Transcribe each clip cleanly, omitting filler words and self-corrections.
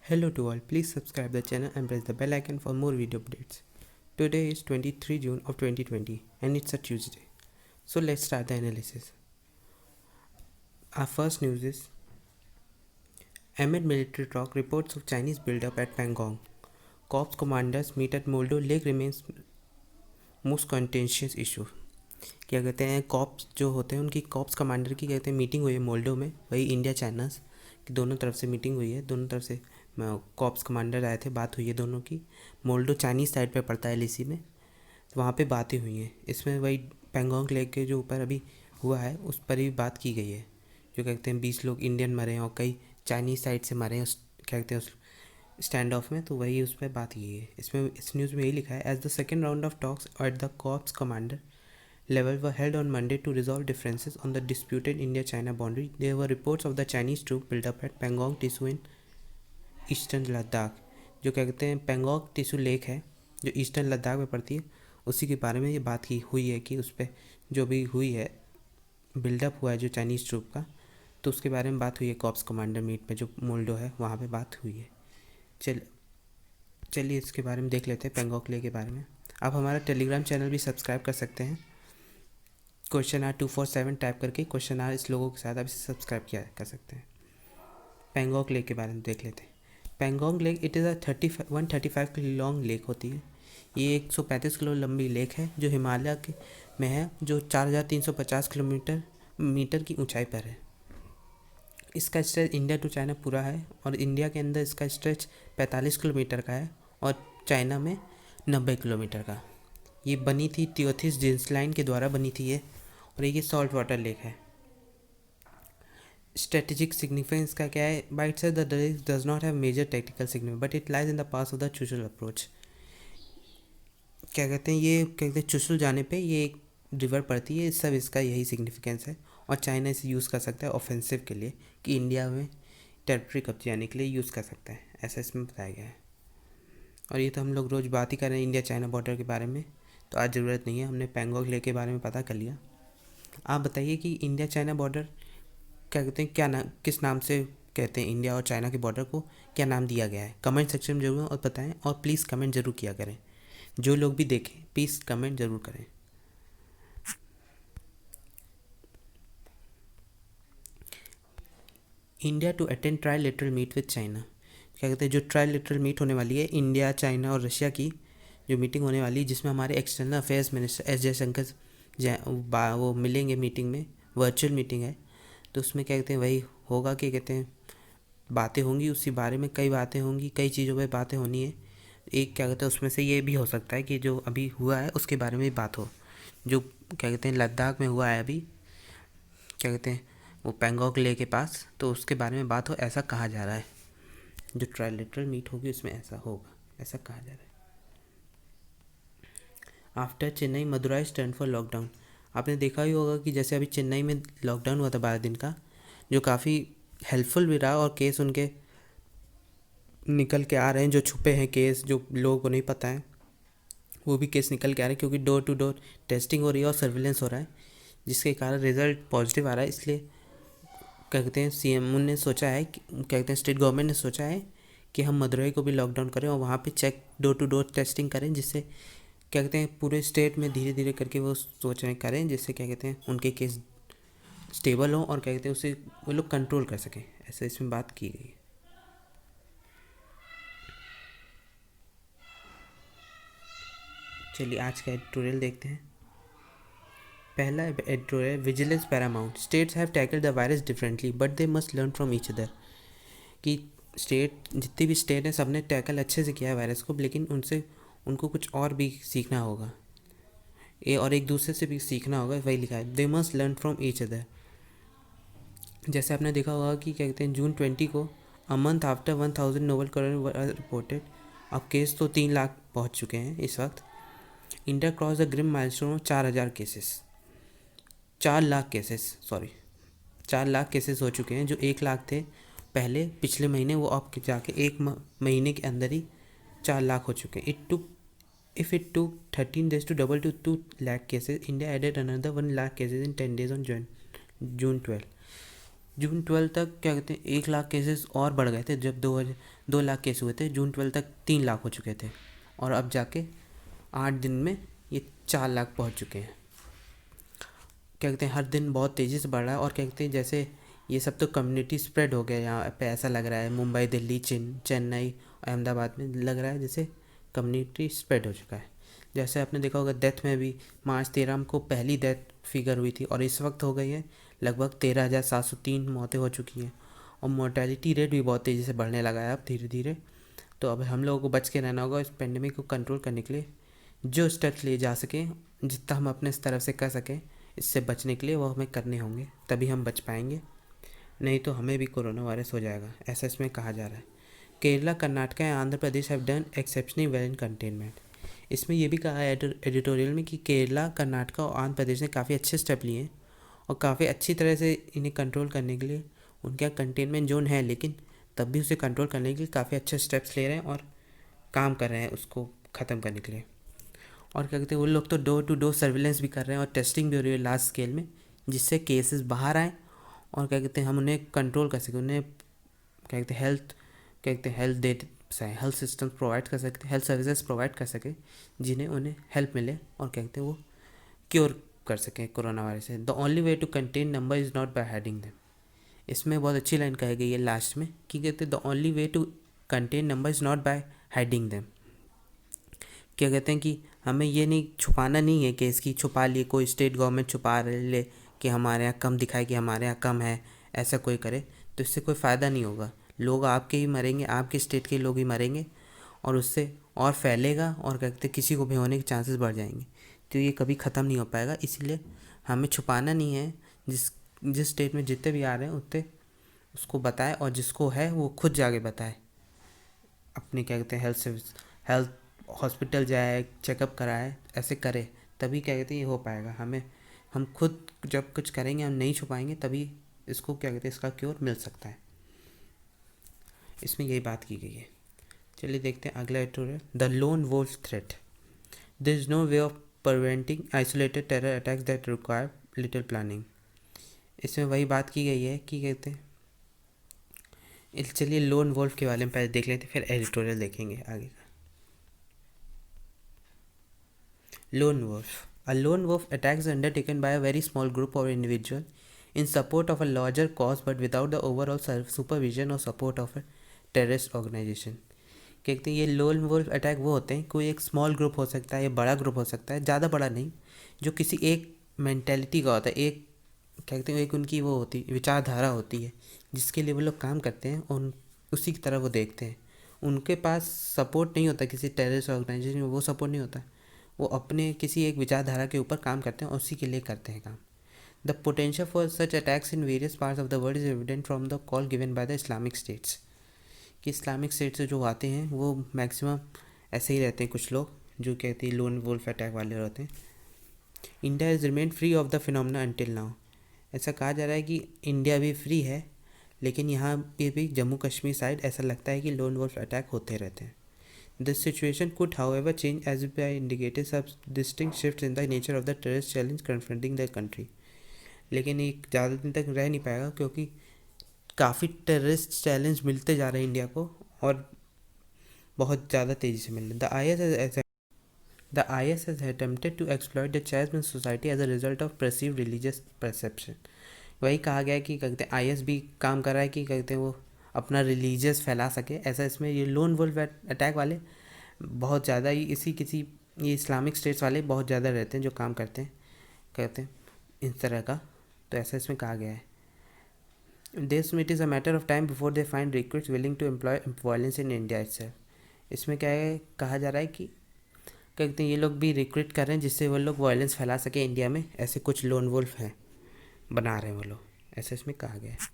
Hello to all, please subscribe the channel and press the bell icon for more video updates. Today is 23 June of 2020 and it's a Tuesday. So let's start the analysis. Our first news is amid military talk, reports of Chinese build-up at Pangong. Corps commanders meet at Moldo Lake remains most contentious issue. क्या कहते हैं cops जो होते हैं उनकी cops commander की कहते हैं मीटिंग हुई है मोल्डो में, वही इंडिया चाइना की दोनों तरफ से मीटिंग हुई है, दोनों तरफ से कॉप्स कमांडर आए थे, बात हुई है दोनों की। मोल्डो चाइनीज़ साइड पे पड़ता है एलएसी में, तो वहाँ पे बातें हुई हैं। इसमें वही पेंगोंग लेक के जो ऊपर अभी हुआ है उस पर भी बात की गई है। जो कहते हैं 20 लोग इंडियन मरे हैं और कई चाइनीज़ साइड से मरे हैं उस क्या कहते हैं उस स्टैंड ऑफ में, तो वही उस पर बात की है। इसमें इस न्यूज़ में यही लिखा है, as the second round of talks at the corps commander level were held on Monday to resolve differences on the disputed India-China boundary. There were reports of the Chinese troop build-up at Pangong Tissu in eastern Ladakh. जो क्या कहते हैं Pangong tissue lake है जो eastern Ladakh में पड़ती है, उसी के बारे में ये बात की हुई है कि उस पर जो भी हुई है बिल्डअप हुआ है जो चाइनीज़ ट्रूप का, तो उसके बारे में बात हुई है। कॉप्स कमांडर मीट में जो मोल्डो है वहाँ पे बात हुई है। चलिए इसके बारे में देख लेते हैं पेंगोंग लेक के बारे में। आप हमारा टेलीग्राम चैनल भी सब्सक्राइब कर सकते हैं। #247 टाइप करके क्वेश्चन इस लोगों के साथ आप इसे सब्सक्राइब किया कर सकते हैं। पेंगोंग लेक के बारे में देख लेते हैं। Pangong lake it is 135 kilo long lake होती है। ये 135 किलो लंबी लेक है जो हिमालय के में है, जो 4350 किलोमीटर मीटर की ऊंचाई पर है। इसका स्ट्रेच इंडिया टू चाइना पूरा है और इंडिया के अंदर इसका स्ट्रेच 45 किलोमीटर का है और चाइना में 90 किलोमीटर का। ये बनी थी थियोथिस जिन्सलाइन के द्वारा बनी थी ये, और ये सॉल्ट वाटर लेक है। स्ट्रेटेजिक सिग्निफिकेंस का क्या है, by itself the lake does not have major technical significance but it lies in the pass of the Chushul approach. क्या कहते हैं ये कहते हैं चुशुल जाने पे ये एक रिवर पड़ती है, सब इसका यही सिग्निफिकेंस है। और चाइना इसे यूज़ कर सकता है ऑफेंसिव के लिए कि इंडिया में टेरिटरी कब्जे जाने के लिए यूज़ कर सकता है, ऐसा इसमें बताया गया है। और ये तो हम लोग रोज़ बात ही कर रहे हैं इंडिया चाइना बॉर्डर के बारे में, तो आज ज़रूरत नहीं है, हमने पेंगोंग लेक के बारे में पता कर लिया। आप बताइए कि इंडिया चाइना बॉर्डर क्या कहते हैं, क्या नाम किस नाम से कहते हैं इंडिया और चाइना के बॉर्डर को, क्या नाम दिया गया है? कमेंट सेक्शन में जरूर और बताएं, और प्लीज़ कमेंट ज़रूर किया करें। जो लोग भी देखें प्लीज़ कमेंट ज़रूर करें। India to attend trilateral meet with China. क्या कहते हैं जो ट्राइलेटरल मीट होने वाली है इंडिया चाइना और रशिया की जो मीटिंग होने वाली है, जिसमें हमारे external affairs minister S Jaishankar वो मिलेंगे मीटिंग में, वर्चुअल मीटिंग है। तो उसमें क्या कहते हैं वही होगा कि कहते हैं बातें होंगी उसी बारे में, कई बातें होंगी, कई चीज़ों पे बातें होनी है। एक क्या कहते हैं उसमें से ये भी हो सकता है कि जो अभी हुआ है उसके बारे में भी बात हो, जो क्या कहते हैं लद्दाख में हुआ है अभी, क्या कहते हैं वो पेंगोंग लेक के पास, तो उसके बारे में बात हो, ऐसा कहा जा रहा है। जो ट्राइलेटरल मीट होगी उसमें ऐसा होगा, ऐसा कहा जा रहा है। After Chennai Madurai stand for lockdown. आपने देखा ही होगा कि जैसे अभी चेन्नई में लॉकडाउन हुआ था 12 दिन का, जो काफ़ी हेल्पफुल भी रहा, और केस उनके निकल के आ रहे हैं, जो छुपे हैं केस जो लोगों को नहीं पता है वो भी केस निकल के आ रहे हैं, क्योंकि डोर टू डोर टेस्टिंग हो रही है और सर्विलेंस हो रहा है, जिसके कारण रिजल्ट पॉजिटिव आ रहा है। इसलिए क्या कहते हैं सीएम ने सोचा है कि क्या कहते हैं स्टेट गवर्नमेंट ने सोचा है कि हम मदुरई को भी लॉकडाउन करें और वहाँ पे check door to door testing करें, जिससे क्या कहते हैं पूरे स्टेट में धीरे धीरे करके वो सोच रहे करें, जिससे क्या कहते हैं उनके केस स्टेबल हों और क्या कहते हैं उसे वो लोग कंट्रोल कर सकें, ऐसा इसमें बात की गई है। चलिए आज का एडिटोरियल देखते हैं। पहला editorial, vigilance Paramount, states have tackled the virus differently but they must learn from each other. कि स्टेट जितनी भी स्टेट हैं सब ने टैकल अच्छे से किया है वायरस को, लेकिन उनसे उनको कुछ और भी सीखना होगा, ये और एक दूसरे से भी सीखना होगा, वही लिखा है, they must learn from each other. जैसे आपने देखा होगा कि क्या कहते हैं जून 20 को, a month after 1000 novel corona reported, अब केस तो 3 लाख पहुंच चुके हैं इस वक्त। India cross the grim milestone 4000 cases, 4 lakh cases, sorry 4 lakh cases हो चुके हैं। जो 1 लाख थे पहले पिछले महीने, वो अब जाके एक महीने के अंदर ही 4 लाख हो चुके हैं। If it to 13 days to double to 2 lakh cases, India added another 1 lakh cases in 10 days on June 12। जून 12 तक क्या कहते हैं 1 लाख केसेस और बढ़ गए थे। जब 2 लाख केस हुए थे, जून 12 तक 3 लाख हो चुके थे, और अब जाके 8 दिन में ये 4 लाख पहुंच चुके हैं। क्या कहते हैं हर दिन बहुत तेज़ी से बढ़ रहा है, और क्या कहते हैं जैसे ये सब तो कम्युनिटी स्प्रेड हो गया यहाँ पे, ऐसा लग रहा है मुंबई, दिल्ली, चेन्नई, अहमदाबाद में लग रहा है जैसे कम्युनिटी स्प्रेड हो चुका है। जैसे आपने देखा होगा डेथ में भी मार्च 13 को पहली डेथ फिगर हुई थी, और इस वक्त हो गई है लगभग 13,703 मौतें हो चुकी हैं, और मोर्टेलिटी रेट भी बहुत तेज़ी से बढ़ने लगा है अब धीरे धीरे। तो अब हम लोगों को बच के रहना होगा इस पेंडेमिक को कंट्रोल करने के लिए। जो स्टेप्स लिए जा सकें, जितना हम अपने तरफ से कर सकें इससे बचने के लिए, वो हमें करने होंगे, तभी हम बच पाएंगे, नहीं तो हमें भी कोरोना वायरस हो जाएगा, ऐसा इसमें कहा जा रहा है। Kerala, Karnataka and Andhra Pradesh have done exceptionally well in containment. इसमें यह भी कहा है एडिटोरियल में कि केरला, कर्नाटक और आंध्र प्रदेश ने काफ़ी अच्छे स्टेप लिए हैं, और काफ़ी अच्छी तरह से इन्हें कंट्रोल करने के लिए, उनके यहाँ कंटेनमेंट जोन है लेकिन तब भी उसे कंट्रोल करने के लिए काफ़ी अच्छे स्टेप्स ले रहे हैं और काम कर रहे हैं उसको ख़त्म करने के लिए। और क्या कहते हैं वो लोग तो डोर टू डोर सर्विलेंस भी कर रहे हैं, और टेस्टिंग भी हो रही है लार्ज स्केल में, जिससे केसेस बाहर आए, और क्या कहते हैं हम उन्हें कंट्रोल कर सकें, उन्हें क्या कहते हैं हेल्थ सिस्टम प्रोवाइड कर सकते, हेल्थ सर्विसेज प्रोवाइड कर सके, जिन्हें उन्हें हेल्प मिले, और क्या कहते हैं वो क्योर कर सकें कोरोना वायरस से। The only way to contain number is not by hiding them. इसमें बहुत अच्छी लाइन कही गई है लास्ट में कि कहते हैं the only way to contain number is not by hiding them. क्या कहते हैं कि हमें ये नहीं छुपाना नहीं है कि इसकी छुपा लिए, कोई स्टेट गवर्नमेंट छुपा ले कि हमारे यहाँ कम दिखाए कि हमारे यहाँ कम है, ऐसा कोई करे तो इससे कोई फ़ायदा नहीं होगा। लोग आपके ही मरेंगे, आपके स्टेट के लोग ही मरेंगे, और उससे और फैलेगा, और क्या कहते हैं किसी को भी होने के चांसेस बढ़ जाएंगे। तो ये कभी ख़त्म नहीं हो पाएगा, इसलिए हमें छुपाना नहीं है। जिस स्टेट में जितने भी आ रहे हैं उतने उसको बताए, और जिसको है वो खुद जाके बताए, अपने क्या कहते हैं हेल्थ हॉस्पिटल जाए, चेकअप कराए, ऐसे करे, तभी क्या कहते हैं ये हो पाएगा। हम खुद जब कुछ करेंगे, हम नहीं छुपाएंगे, तभी इसको क्या कहते हैं इसका क्योर मिल सकता है। इसमें यही बात की गई है। चलिए देखते हैं अगला editorial, the lone wolf threat. There is no way of preventing isolated terror attacks that require little planning. इसमें वही बात की गई है कि कहते हैं चलिए लोन वोल्फ के बारे में पहले देख लेते हैं, फिर एडिटोरियल देखेंगे आगे का। Lone wolf. A lone wolf attack is undertaken by a very small group or individual in support of a larger cause but without the overall supervision or support of a terrorist organization. कहते हैं ये loan wolf attack वो होते हैं, कोई एक small group हो सकता है या बड़ा ग्रुप हो सकता है, ज़्यादा बड़ा नहीं, जो किसी एक मैंटेलिटी का होता है, एक कहते हैं एक उनकी वो होती विचारधारा होती है जिसके लिए वो लोग काम करते हैं, और उसी की तरह वो देखते हैं। उनके पास सपोर्ट नहीं होता किसी टेररिस्ट ऑर्गेनाइजेशन में, वो सपोर्ट नहीं होता, वो अपने किसी एक विचारधारा के ऊपर काम करते हैं और उसी के लिए करते हैं काम। The potential for such attacks in various parts of the world is evident from the call given by the Islamic states. कि इस्लामिक स्टेट से जो आते हैं वो मैक्सिमम ऐसे ही रहते हैं, कुछ लोग जो कहते हैं लोन वोल्फ अटैक वाले रहते हैं। India is remain free of the phenomena until now. ऐसा कहा जा रहा है कि इंडिया भी फ्री है, लेकिन यहाँ पे भी जम्मू कश्मीर साइड ऐसा लगता है कि लोन वोल्फ अटैक होते रहते हैं। This situation could, however, change as I indicated some distinct shifts in the nature of the terrorist challenge confronting the country. लेकिन एक ज़्यादा दिन तक रह नहीं पाएगा, क्योंकि काफ़ी टेररिस्ट चैलेंज मिलते जा रहे हैं इंडिया को, और बहुत ज़्यादा तेज़ी से मिल रहे हैं। The IS has attempted to exploit the chasm in society as a result of perceived religious perception. वही कहा गया है कि कहते हैं IS भी काम कर रहा है कि कहते हैं वो अपना रिलीजियस फैला सके, ऐसा इसमें ये लोन वोल्फ अटैक वाले बहुत ज़्यादा ही ये इस्लामिक स्टेट्स वाले बहुत ज़्यादा रहते हैं जो काम करते हैं कहते हैं इस तरह का। तो ऐसा इसमें कहा गया है। This it is a matter of time before they find recruits willing to employ violence in India itself. इसमें क्या है कहा जा रहा है कि कहते हैं ये लोग भी रिक्रूट कर रहे हैं जिससे वो लोग वायलेंस फैला सके इंडिया में, ऐसे कुछ लोन वोल्फ हैं बना रहे हैं वो लोग, ऐसा इसमें कहा गया है।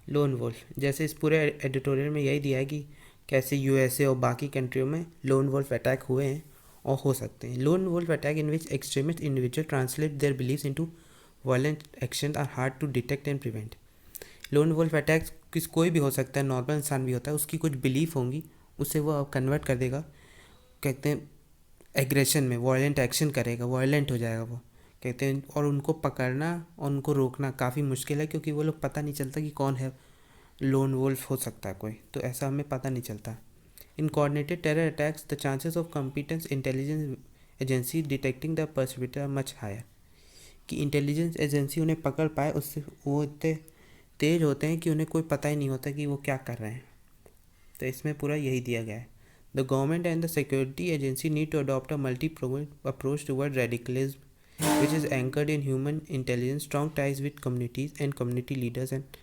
लोन वोल्फ जैसे इस पूरे एडिटोरियल में यही दिया है कि कैसे यूएसए और बाकी कंट्रियों में लोन वोल्फ अटैक हुए हैं और हो सकते हैं। Lone wolf attack in which extremist individual translate their beliefs into violent action are hard to detect and prevent. Lone wolf attack कोई भी हो सकता है, नॉर्मल इंसान भी होता है, उसकी कुछ बिलीफ होंगी, उसे वो कन्वर्ट कर देगा कहते हैं एग्रेशन में, वायलेंट एक्शन करेगा, वायलेंट हो जाएगा वो, कहते हैं, और उनको पकड़ना और उनको रोकना काफ़ी मुश्किल है, क्योंकि वो लोग पता नहीं चलता कि कौन है, लोन वोल्फ हो सकता है कोई, तो ऐसा हमें पता नहीं चलता। In coordinated terror attacks the chances of competence intelligence agency detecting the perpetrator are much higher, कि इंटेलिजेंस एजेंसी उन्हें पकड़ पाए उससे वो इतने तेज होते हैं कि उन्हें कोई पता ही नहीं होता कि वो क्या कर रहे हैं। तो इसमें पूरा यही दिया गया है। The government and the security agency need to adopt a multi programme approach toward radicalism which is anchored in human intelligence, strong ties with communities and community leaders and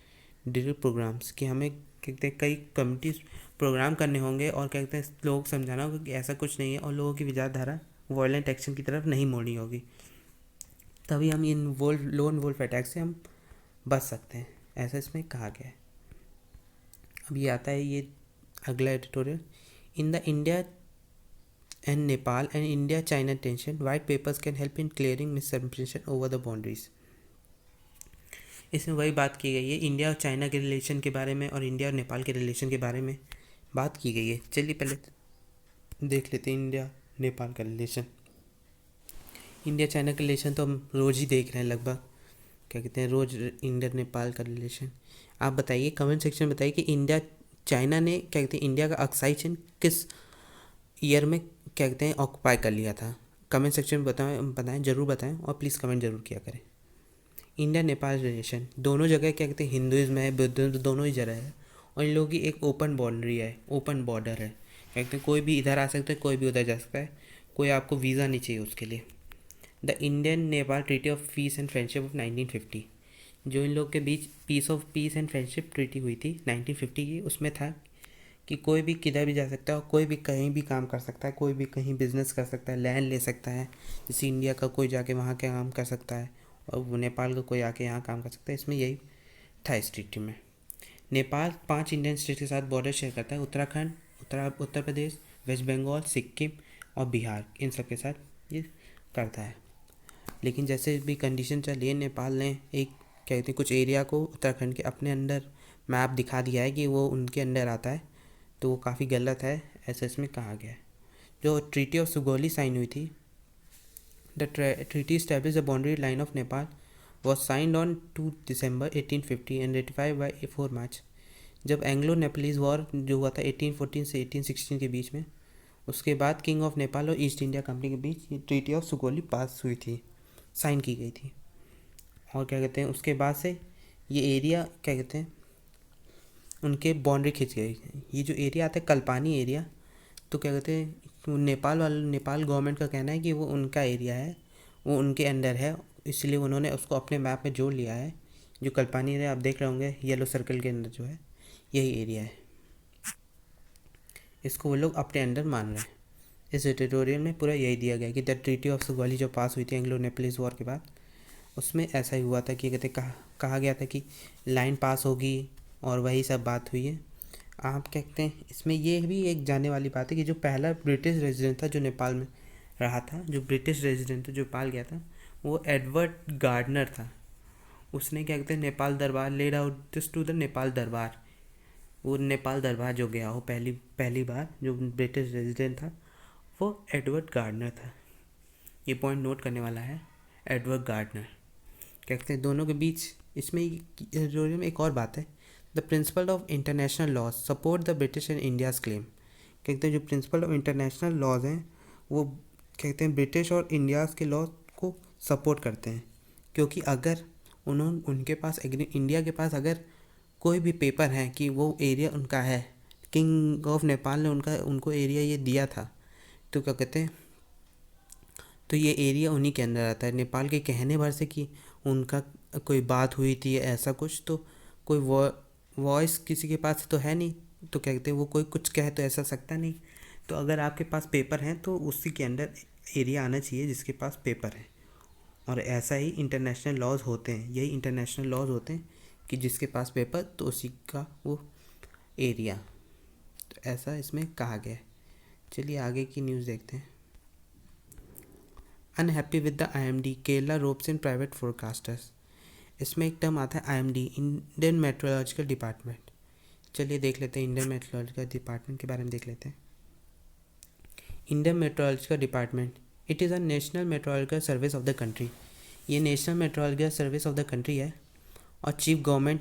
drill programs, कि हमें कहते हैं कई communities programme करने होंगे और कहते हैं लोग समझाना होगा कि ऐसा कुछ नहीं है, और लोगों की विचारधारा वायलेंट एक्शन की तरफ नहीं मोड़नी होगी, तभी हम इन लोन वोल्फ अटैक से हम बच सकते हैं, ऐसा इसमें कहा गया है। अब ये आता है ये अगला editorial, in the India and Nepal and India-China tension, white papers can help in clearing misapprehension over the boundaries। इसमें वही बात की गई है, इंडिया और चाइना के रिलेशन के बारे में और इंडिया और नेपाल के रिलेशन के बारे में बात की गई है। चलिए पहले देख लेते हैं इंडिया नेपाल का रिलेशन। इंडिया चाइना का रिलेशन तो हम रोज़ ही देख रहे हैं लगभग, क्या कहते हैं, रोज़ इंडिया नेपाल का रिलेशन। आप बताइए, कमेंट सेक्शन में बताइए कि इंडिया चाइना ने क्या कहते हैं इंडिया का अक्साई चीन किस ईयर में क्या कहते हैं ऑक्यूपाई कर लिया था। कमेंट सेक्शन में बताएं ज़रूर बताएं, और प्लीज़ कमेंट ज़रूर किया करें। इंडिया नेपाल रिलेशन, दोनों जगह क्या कहते हैं हिंदुज़्म है, बुद्धिज्म, दोनों ही जगह है, और इन लोगों की एक ओपन बाउंड्री है, ओपन बॉर्डर है, कहते हैं कोई भी इधर आ सकता है, कोई भी उधर जा सकता है, कोई आपको वीज़ा नहीं चाहिए उसके लिए। The Indian Nepal treaty of peace and friendship of 1950, जो इन लोग के बीच पीस एंड फ्रेंडशिप ट्रीटी हुई थी 1950 की, उसमें था कि कोई भी किधर भी जा सकता है और कोई भी कहीं भी काम कर सकता है, कोई भी कहीं बिजनेस कर सकता है, लैंड ले सकता है, जैसे इंडिया का कोई जाके वहाँ के काम कर सकता है और नेपाल का कोई आके यहाँ काम कर सकता है। इसमें यही था इस ट्रीटी में। नेपाल 5 इंडियन स्टेट के साथ बॉर्डर शेयर करता है, उत्तराखंड, उत्तर प्रदेश, वेस्ट बंगाल, सिक्किम और बिहार, इन सब के साथ ये करता है। लेकिन जैसे भी कंडीशन चली है, नेपाल ने एक क्या कहते हैं कुछ एरिया को उत्तराखंड के अपने अंडर मैप दिखा दिया है कि वो उनके अंडर आता है, तो वो काफ़ी गलत है, ऐसा इसमें कहा गया है। जो ट्रीटी ऑफ सुगौली साइन हुई थी, the treaty establish the boundary line of Nepal was signed on 2 December 1850 and ratified by 4 मार्च। जब एंग्लो नेपालीज वॉर जो हुआ था 1814 से 1816 के बीच में, उसके बाद किंग ऑफ नेपाल और ईस्ट इंडिया कंपनी के बीच ये ट्रीटी ऑफ सुगौली पास हुई थी, साइन की गई थी। और क्या कहते हैं उसके बाद से ये एरिया क्या कहते हैं उनके बाउंड्री खिंच गई। ये जो एरिया आता है कल्पानी एरिया, तो क्या कहते हैं नेपाल गवर्नमेंट का कहना है कि वो उनका एरिया है, वो उनके अंडर है, इसलिए उन्होंने उसको अपने मैप में जोड़ लिया है। जो कल्पानी एरिया आप देख रहे होंगे येलो सर्कल के अंदर जो है, यही एरिया है, इसको वो लोग अपने अंडर मान रहे हैं। इस एडिटोरियल में पूरा यही दिया गया कि द ट्रीटी ऑफ सुगौली जो पास हुई थी एंग्लो नेपालीज वॉर के बाद, उसमें ऐसा ही हुआ था कि कहते कहा गया था कि लाइन पास होगी और वही सब बात हुई है। आप कहते हैं इसमें ये भी एक जानने वाली बात है कि जो पहला ब्रिटिश रेजिडेंट था जो नेपाल में रहा था, जो ब्रिटिश रेजिडेंट था जो नेपाल गया था, वो एडवर्ड गार्डनर था। उसने क्या कहते हैं Nepal Durbar laid out this to the Nepal Durbar, वो नेपाल दरबार जो गया हो पहली बार जो ब्रिटिश रेजिडेंट था वो एडवर्ड गार्डनर था। ये पॉइंट नोट करने वाला है, एडवर्ड गार्डनर। कहते हैं दोनों के बीच इसमें एक और बात है, the principle of international laws support the British and India's claim. कहते हैं जो प्रिंसिपल ऑफ इंटरनेशनल लॉज हैं वो कहते हैं ब्रिटिश और इंडियाज़ के लॉ को सपोर्ट करते हैं, क्योंकि अगर उनके पास इंडिया के पास अगर कोई भी पेपर है कि वो एरिया उनका है, किंग ऑफ नेपाल ने उनको एरिया ये दिया था, तो क्या कहते हैं तो ये एरिया उन्हीं के अंदर आता है। नेपाल के कहने भर से कि उनका कोई बात हुई थी ऐसा कुछ, तो कोई वॉइस किसी के पास तो है नहीं, तो क्या कहते हैं वो कोई कुछ कहे तो ऐसा सकता नहीं। तो अगर आपके पास पेपर हैं तो उसी के अंदर एरिया आना चाहिए जिसके पास पेपर है, और ऐसा ही इंटरनेशनल लॉज होते हैं, यही इंटरनेशनल लॉज होते हैं कि जिसके पास पेपर तो उसी का वो एरिया, तो ऐसा इसमें कहा गया है। चलिए आगे की न्यूज़ देखते हैं। Unhappy with the IMD, Kerala ropes in private forecasters. इसमें एक टर्म आता है IMD, इंडियन मेट्रोलॉजिकल डिपार्टमेंट। चलिए देख लेते हैं इंडियन मेट्रोलॉजिकल डिपार्टमेंट के बारे में देख लेते हैं। Indian meteorological department, it is a national meteorological service of the country. ये national meteorological service of the country है और चीफ गवर्नमेंट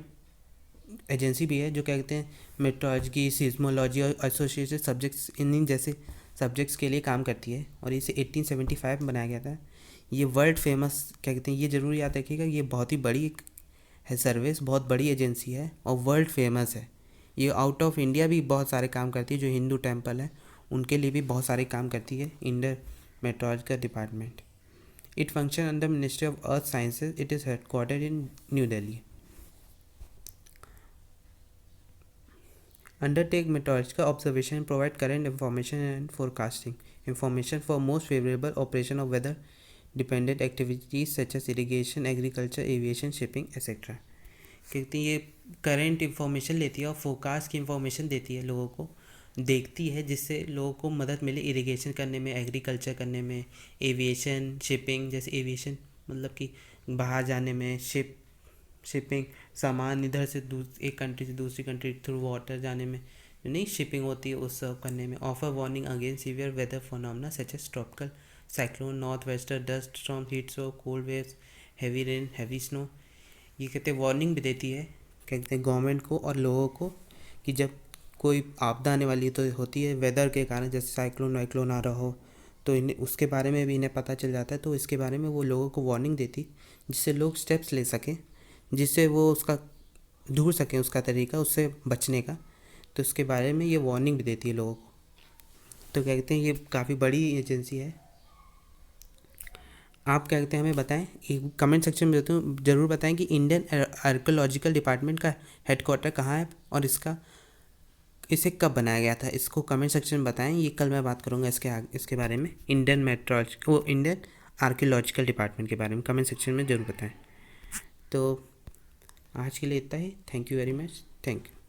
एजेंसी भी है, जो क्या कहते हैं मेट्रोलॉजी, सिस्मोलॉजी और एसोसिएटेड सब्जेक्ट्स इन जैसे सब्जेक्ट्स के लिए काम करती है। और इसे 1875 में बनाया गया था। ये वर्ल्ड फेमस क्या कहते हैं, ये ज़रूर याद रखिएगा, ये बहुत ही बड़ी है सर्विस, बहुत बड़ी एजेंसी है और वर्ल्ड फेमस है। ये आउट ऑफ इंडिया भी बहुत सारे काम करती है, जो हिंदू टेम्पल है उनके लिए भी बहुत सारे काम करती है Indian meteorological department. It function under ministry of earth sciences. It is headquartered in New Delhi. Undertake meteorological observation and provide current information and forecasting information for most favorable operation of weather dependent activities such as irrigation, agriculture, aviation, shipping, etc. कहते हैं ये current information लेती है और forecast की information देती है, लोगों को देखती है, जिससे लोगों को मदद मिले इरिगेशन करने में, एग्रीकल्चर करने में, एविएशन, शिपिंग, जैसे एविएशन मतलब कि बाहर जाने में, शिपिंग सामान इधर से एक कंट्री से दूसरी कंट्री थ्रू वाटर जाने में जो नहीं शिपिंग होती है उस सब करने में। Offer warning against severe weather phenomena such as tropical cyclone, northwester dust storm, heat stroke, cold waves, heavy rain, heavy snow. ये कहते हैं वार्निंग भी देती है कहते हैं गवर्नमेंट को और लोगों को कि जब कोई आपदा आने वाली तो होती है वेदर के कारण, जैसे साइक्लोन वाइक्लोन आ रहा हो तो इन्हें उसके बारे में भी इन्हें पता चल जाता है। तो इसके बारे में वो लोगों को वार्निंग देती, जिससे लोग स्टेप्स ले सकें, जिससे वो उसका ढूंढ सकें उसका तरीका उससे बचने का। तो उसके बारे में ये वार्निंग भी देती है लोगों को। तो क्या कहते हैं ये काफ़ी बड़ी एजेंसी है। आप क्या कहते हैं हमें बताएं, एक कमेंट सेक्शन में ज़रूर बताएं कि इंडियन आर्कियोलॉजिकल डिपार्टमेंट का हेडक्वार्टर कहाँ है और इसे कब बनाया गया था। इसको कमेंट सेक्शन में बताएं। ये कल मैं बात करूँगा इसके बारे में, इंडियन आर्कियोलॉजिकल डिपार्टमेंट के बारे में कमेंट सेक्शन में ज़रूर बताएं। तो आज के लिए इतना ही। Thank you very much. Thank you.